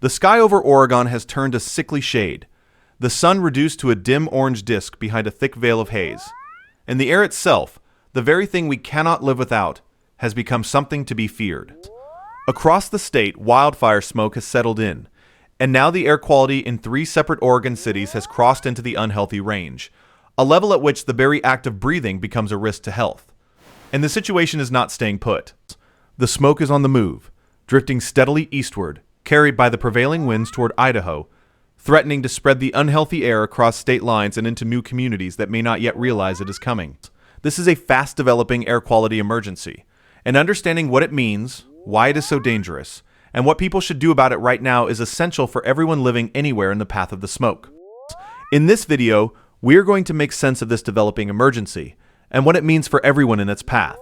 The sky over Oregon has turned a sickly shade, the sun reduced to a dim orange disk behind a thick veil of haze. And the air itself, the very thing we cannot live without, has become something to be feared. Across the state, wildfire smoke has settled in, and now the air quality in 3 separate Oregon cities has crossed into the unhealthy range, a level at which the very act of breathing becomes a risk to health. And the situation is not staying put. The smoke is on the move, drifting steadily eastward, carried by the prevailing winds toward Idaho, threatening to spread the unhealthy air across state lines and into new communities that may not yet realize it is coming. This is a fast-developing air quality emergency, and understanding what it means, why it is so dangerous, and what people should do about it right now is essential for everyone living anywhere in the path of the smoke. In this video, we are going to make sense of this developing emergency and what it means for everyone in its path.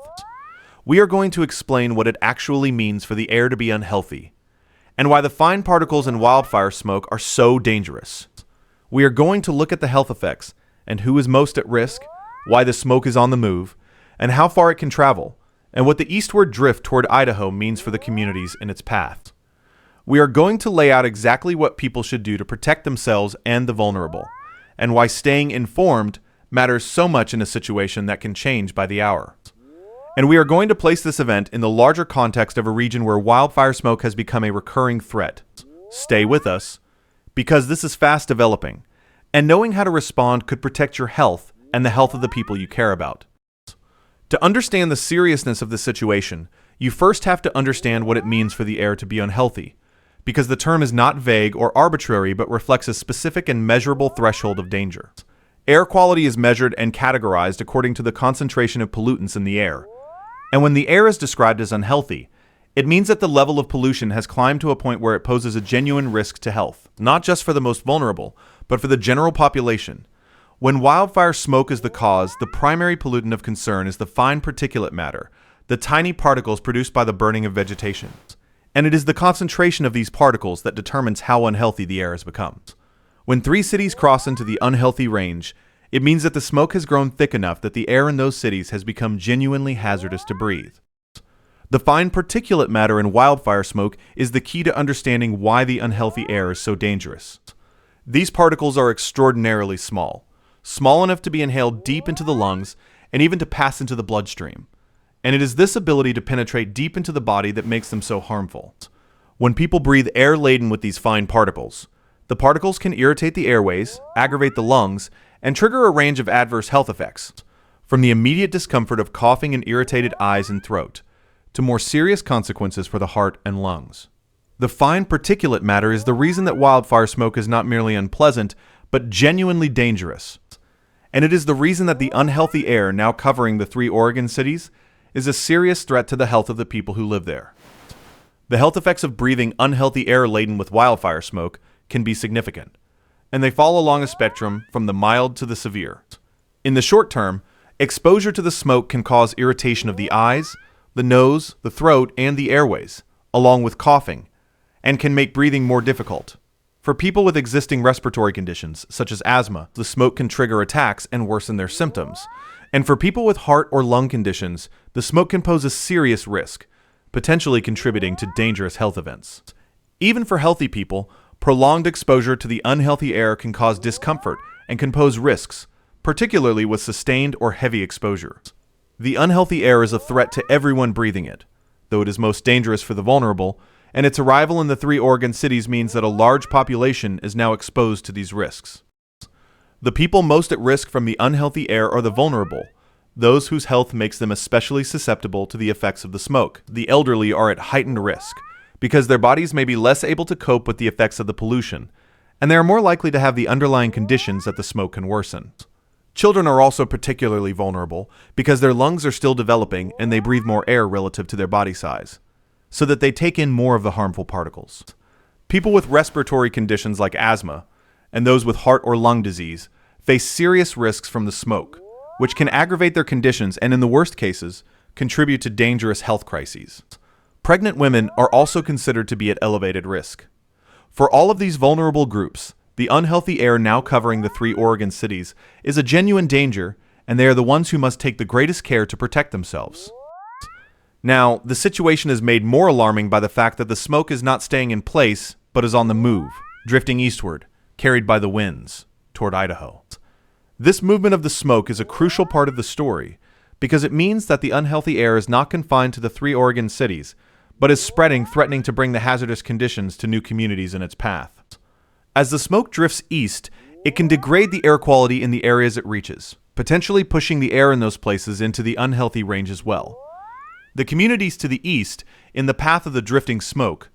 We are going to explain what it actually means for the air to be unhealthy, and why the fine particles in wildfire smoke are so dangerous. We are going to look at the health effects and who is most at risk, why the smoke is on the move, and how far it can travel, and what the eastward drift toward Idaho means for the communities in its path. We are going to lay out exactly what people should do to protect themselves and the vulnerable, and why staying informed matters so much in a situation that can change by the hour. And we are going to place this event in the larger context of a region where wildfire smoke has become a recurring threat. Stay with us, because this is fast developing, and knowing how to respond could protect your health and the health of the people you care about. To understand the seriousness of the situation, you first have to understand what it means for the air to be unhealthy, because the term is not vague or arbitrary but reflects a specific and measurable threshold of danger. Air quality is measured and categorized according to the concentration of pollutants in the air. And when the air is described as unhealthy, it means that the level of pollution has climbed to a point where it poses a genuine risk to health, not just for the most vulnerable, but for the general population. When wildfire smoke is the cause, the primary pollutant of concern is the fine particulate matter, the tiny particles produced by the burning of vegetation. And it is the concentration of these particles that determines how unhealthy the air has become. When 3 cities cross into the unhealthy range, it means that the smoke has grown thick enough that the air in those cities has become genuinely hazardous to breathe. The fine particulate matter in wildfire smoke is the key to understanding why the unhealthy air is so dangerous. These particles are extraordinarily small enough to be inhaled deep into the lungs and even to pass into the bloodstream. And it is this ability to penetrate deep into the body that makes them so harmful. When people breathe air laden with these fine particles, the particles can irritate the airways, aggravate the lungs, and trigger a range of adverse health effects, from the immediate discomfort of coughing and irritated eyes and throat, to more serious consequences for the heart and lungs. The fine particulate matter is the reason that wildfire smoke is not merely unpleasant, but genuinely dangerous. And it is the reason that the unhealthy air now covering the 3 Oregon cities is a serious threat to the health of the people who live there. The health effects of breathing unhealthy air laden with wildfire smoke can be significant, and they fall along a spectrum from the mild to the severe. In the short term, exposure to the smoke can cause irritation of the eyes, the nose, the throat, and the airways, along with coughing, and can make breathing more difficult. For people with existing respiratory conditions, such as asthma, the smoke can trigger attacks and worsen their symptoms. And for people with heart or lung conditions, the smoke can pose a serious risk, potentially contributing to dangerous health events. Even for healthy people, prolonged exposure to the unhealthy air can cause discomfort and can pose risks, particularly with sustained or heavy exposure. The unhealthy air is a threat to everyone breathing it, though it is most dangerous for the vulnerable, and its arrival in the 3 Oregon cities means that a large population is now exposed to these risks. The people most at risk from the unhealthy air are the vulnerable, those whose health makes them especially susceptible to the effects of the smoke. The elderly are at heightened risk, because their bodies may be less able to cope with the effects of the pollution, and they are more likely to have the underlying conditions that the smoke can worsen. Children are also particularly vulnerable, because their lungs are still developing and they breathe more air relative to their body size, so that they take in more of the harmful particles. People with respiratory conditions like asthma, and those with heart or lung disease, face serious risks from the smoke, which can aggravate their conditions and, in the worst cases, contribute to dangerous health crises. Pregnant women are also considered to be at elevated risk. For all of these vulnerable groups, the unhealthy air now covering the 3 Oregon cities is a genuine danger, and they are the ones who must take the greatest care to protect themselves. Now, the situation is made more alarming by the fact that the smoke is not staying in place, but is on the move, drifting eastward, carried by the winds, toward Idaho. This movement of the smoke is a crucial part of the story because it means that the unhealthy air is not confined to the 3 Oregon cities, but is spreading, threatening to bring the hazardous conditions to new communities in its path. As the smoke drifts east, it can degrade the air quality in the areas it reaches, potentially pushing the air in those places into the unhealthy range as well. The communities to the east, in the path of the drifting smoke,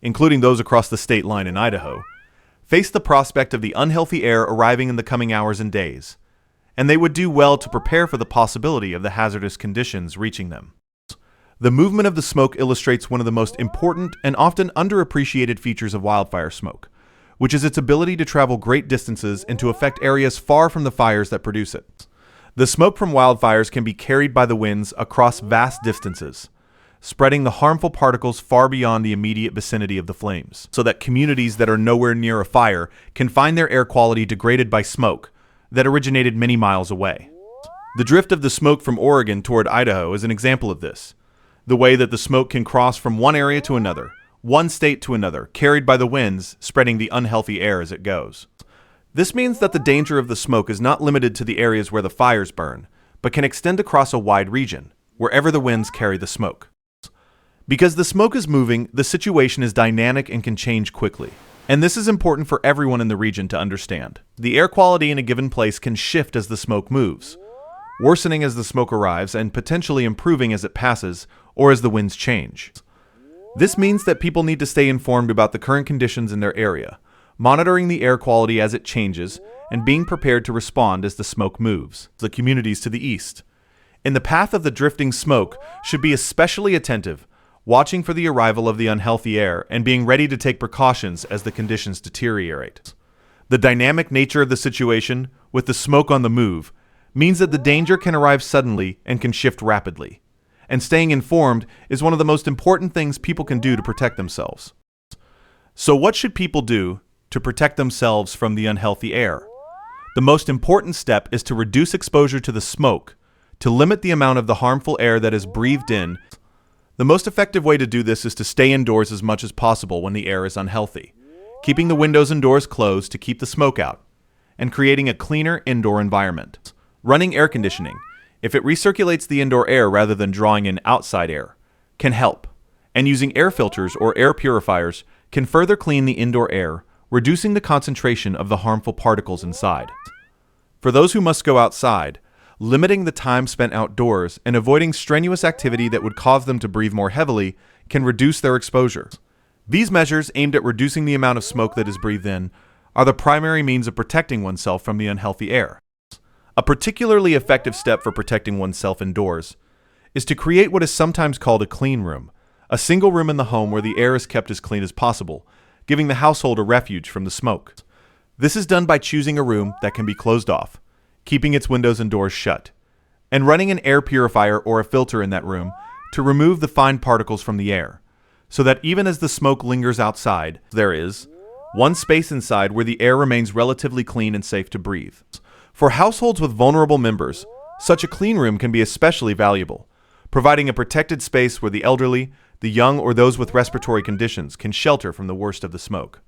including those across the state line in Idaho, face the prospect of the unhealthy air arriving in the coming hours and days, and they would do well to prepare for the possibility of the hazardous conditions reaching them. The movement of the smoke illustrates one of the most important and often underappreciated features of wildfire smoke, which is its ability to travel great distances and to affect areas far from the fires that produce it. The smoke from wildfires can be carried by the winds across vast distances, spreading the harmful particles far beyond the immediate vicinity of the flames, so that communities that are nowhere near a fire can find their air quality degraded by smoke that originated many miles away. The drift of the smoke from Oregon toward Idaho is an example of this. The way that the smoke can cross from one area to another, one state to another, carried by the winds, spreading the unhealthy air as it goes. This means that the danger of the smoke is not limited to the areas where the fires burn, but can extend across a wide region, wherever the winds carry the smoke. Because the smoke is moving, the situation is dynamic and can change quickly. And this is important for everyone in the region to understand. The air quality in a given place can shift as the smoke moves, worsening as the smoke arrives and potentially improving as it passes or as the winds change. This means that people need to stay informed about the current conditions in their area, monitoring the air quality as it changes, and being prepared to respond as the smoke moves. The communities to the east, in the path of the drifting smoke, should be especially attentive, watching for the arrival of the unhealthy air and being ready to take precautions as the conditions deteriorate. The dynamic nature of the situation, with the smoke on the move, means that the danger can arrive suddenly and can shift rapidly. And staying informed is one of the most important things people can do to protect themselves. So what should people do to protect themselves from the unhealthy air? The most important step is to reduce exposure to the smoke, to limit the amount of the harmful air that is breathed in. The most effective way to do this is to stay indoors as much as possible when the air is unhealthy, keeping the windows and doors closed to keep the smoke out, and creating a cleaner indoor environment. Running air conditioning, if it recirculates the indoor air rather than drawing in outside air, can help, and using air filters or air purifiers can further clean the indoor air, reducing the concentration of the harmful particles inside. For those who must go outside, limiting the time spent outdoors and avoiding strenuous activity that would cause them to breathe more heavily can reduce their exposure. These measures, aimed at reducing the amount of smoke that is breathed in, are the primary means of protecting oneself from the unhealthy air. A particularly effective step for protecting oneself indoors is to create what is sometimes called a clean room, a single room in the home where the air is kept as clean as possible, giving the household a refuge from the smoke. This is done by choosing a room that can be closed off, keeping its windows and doors shut, and running an air purifier or a filter in that room to remove the fine particles from the air, so that even as the smoke lingers outside, there is one space inside where the air remains relatively clean and safe to breathe. For households with vulnerable members, such a clean room can be especially valuable, providing a protected space where the elderly, the young, or those with respiratory conditions can shelter from the worst of the smoke.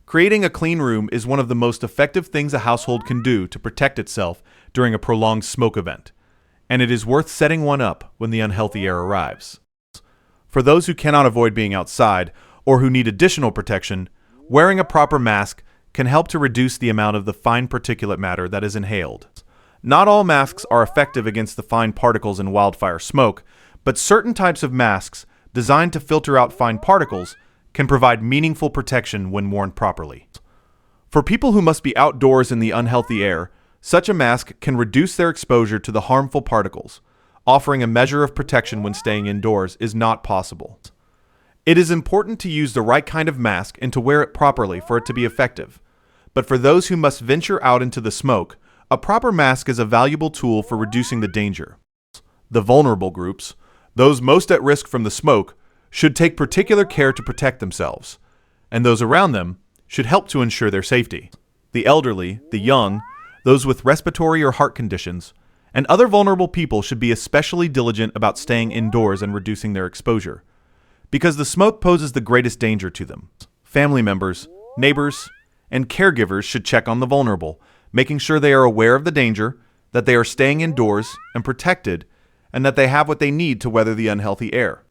Creating a clean room is one of the most effective things a household can do to protect itself during a prolonged smoke event, and it is worth setting one up when the unhealthy air arrives. For those who cannot avoid being outside or who need additional protection, wearing a proper mask can help to reduce the amount of the fine particulate matter that is inhaled. Not all masks are effective against the fine particles in wildfire smoke, but certain types of masks designed to filter out fine particles can provide meaningful protection when worn properly. For people who must be outdoors in the unhealthy air, such a mask can reduce their exposure to the harmful particles. Offering a measure of protection when staying indoors is not possible. It is important to use the right kind of mask and to wear it properly for it to be effective. But for those who must venture out into the smoke, a proper mask is a valuable tool for reducing the danger. The vulnerable groups, those most at risk from the smoke, should take particular care to protect themselves, and those around them should help to ensure their safety. The elderly, the young, those with respiratory or heart conditions, and other vulnerable people should be especially diligent about staying indoors and reducing their exposure, because the smoke poses the greatest danger to them. family members, neighbors, and caregivers should check on the vulnerable, making sure they are aware of the danger, that they are staying indoors and protected, and that they have what they need to weather the unhealthy air.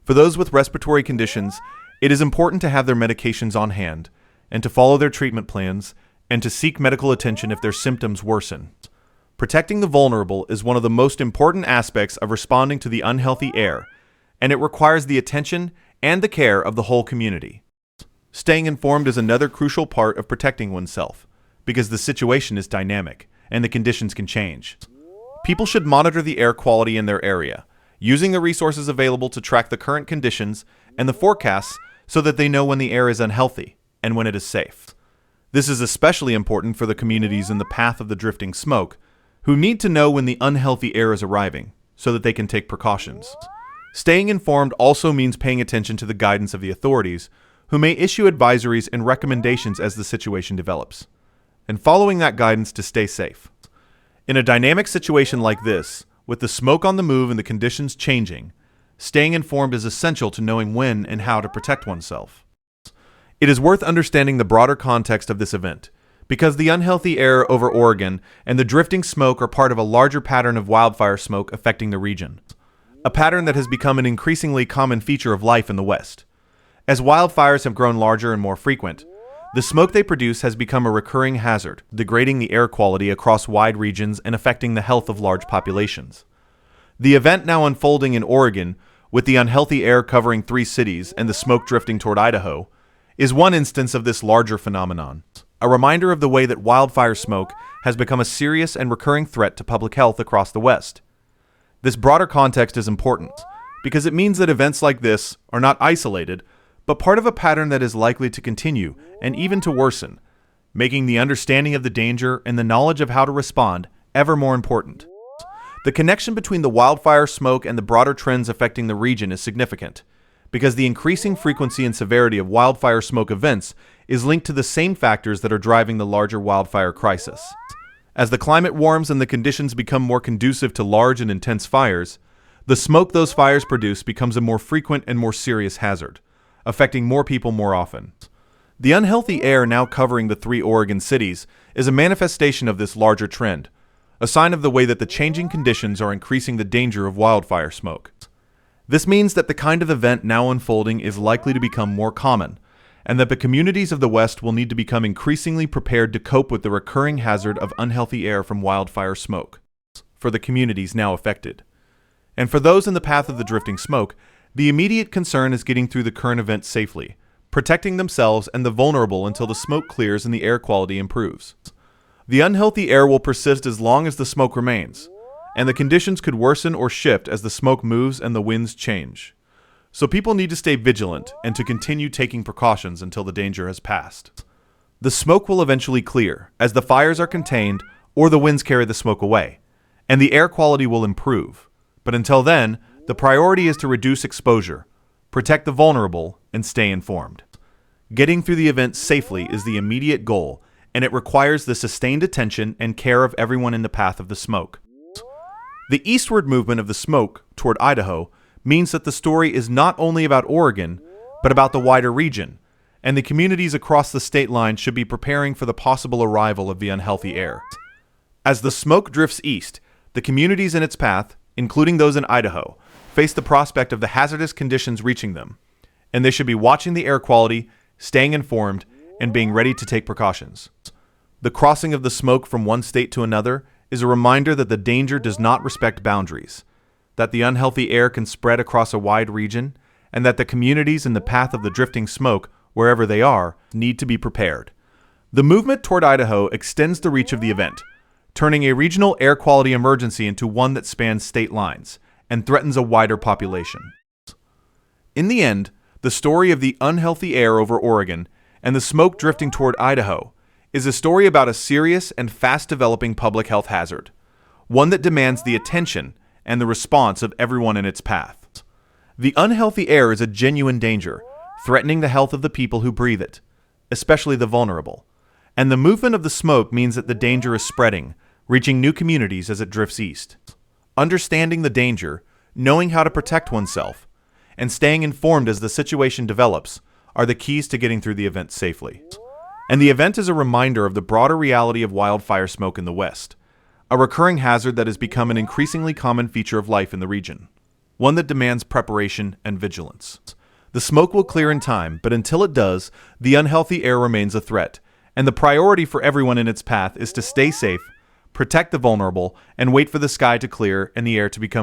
For those with respiratory conditions, it is important to have their medications on hand, and to follow their treatment plans, and to seek medical attention if their symptoms worsen. Protecting the vulnerable is one of the most important aspects of responding to the unhealthy air, and it requires the attention and the care of the whole community. Staying informed is another crucial part of protecting oneself, because the situation is dynamic, and the conditions can change. People should monitor the air quality in their area, using the resources available to track the current conditions and the forecasts so that they know when the air is unhealthy and when it is safe. This is especially important for the communities in the path of the drifting smoke, who need to know when the unhealthy air is arriving so that they can take precautions. Staying informed also means paying attention to the guidance of the authorities, who may issue advisories and recommendations as the situation develops, and following that guidance to stay safe. In a dynamic situation like this, with the smoke on the move and the conditions changing, staying informed is essential to knowing when and how to protect oneself. It is worth understanding the broader context of this event, because the unhealthy air over Oregon and the drifting smoke are part of a larger pattern of wildfire smoke affecting the region, a pattern that has become an increasingly common feature of life in the West. As wildfires have grown larger and more frequent, the smoke they produce has become a recurring hazard, degrading the air quality across wide regions and affecting the health of large populations. The event now unfolding in Oregon, with the unhealthy air covering 3 cities and the smoke drifting toward Idaho, is one instance of this larger phenomenon, a reminder of the way that wildfire smoke has become a serious and recurring threat to public health across the West. This broader context is important, because it means that events like this are not isolated, but part of a pattern that is likely to continue and even to worsen, making the understanding of the danger and the knowledge of how to respond ever more important. The connection between the wildfire smoke and the broader trends affecting the region is significant, because the increasing frequency and severity of wildfire smoke events is linked to the same factors that are driving the larger wildfire crisis. As the climate warms and the conditions become more conducive to large and intense fires, the smoke those fires produce becomes a more frequent and more serious hazard, affecting more people more often. The unhealthy air now covering the 3 Oregon cities is a manifestation of this larger trend, a sign of the way that the changing conditions are increasing the danger of wildfire smoke. This means that the kind of event now unfolding is likely to become more common, and that the communities of the West will need to become increasingly prepared to cope with the recurring hazard of unhealthy air from wildfire smoke for the communities now affected. And for those in the path of the drifting smoke, the immediate concern is getting through the current event safely, protecting themselves and the vulnerable until the smoke clears and the air quality improves. The unhealthy air will persist as long as the smoke remains, and the conditions could worsen or shift as the smoke moves and the winds change. So people need to stay vigilant and to continue taking precautions until the danger has passed. The smoke will eventually clear as the fires are contained or the winds carry the smoke away, and the air quality will improve. But until then, the priority is to reduce exposure, protect the vulnerable, and stay informed. Getting through the event safely is the immediate goal, and it requires the sustained attention and care of everyone in the path of the smoke. The eastward movement of the smoke toward Idaho means that the story is not only about Oregon, but about the wider region, and the communities across the state line should be preparing for the possible arrival of the unhealthy air. As the smoke drifts east, the communities in its path, including those in Idaho, face the prospect of the hazardous conditions reaching them, and they should be watching the air quality, staying informed, and being ready to take precautions. The crossing of the smoke from one state to another is a reminder that the danger does not respect boundaries, that the unhealthy air can spread across a wide region, and that the communities in the path of the drifting smoke, wherever they are, need to be prepared. The movement toward Idaho extends the reach of the event, turning a regional air quality emergency into one that spans state lines and threatens a wider population. In the end, the story of the unhealthy air over Oregon and the smoke drifting toward Idaho is a story about a serious and fast-developing public health hazard, one that demands the attention and the response of everyone in its path. The unhealthy air is a genuine danger, threatening the health of the people who breathe it, especially the vulnerable. And the movement of the smoke means that the danger is spreading, reaching new communities as it drifts east. Understanding the danger, knowing how to protect oneself, and staying informed as the situation develops are the keys to getting through the event safely. And the event is a reminder of the broader reality of wildfire smoke in the West, a recurring hazard that has become an increasingly common feature of life in the region, one that demands preparation and vigilance. The smoke will clear in time, but until it does, the unhealthy air remains a threat, and the priority for everyone in its path is to stay safe, protect the vulnerable, and wait for the sky to clear and the air to become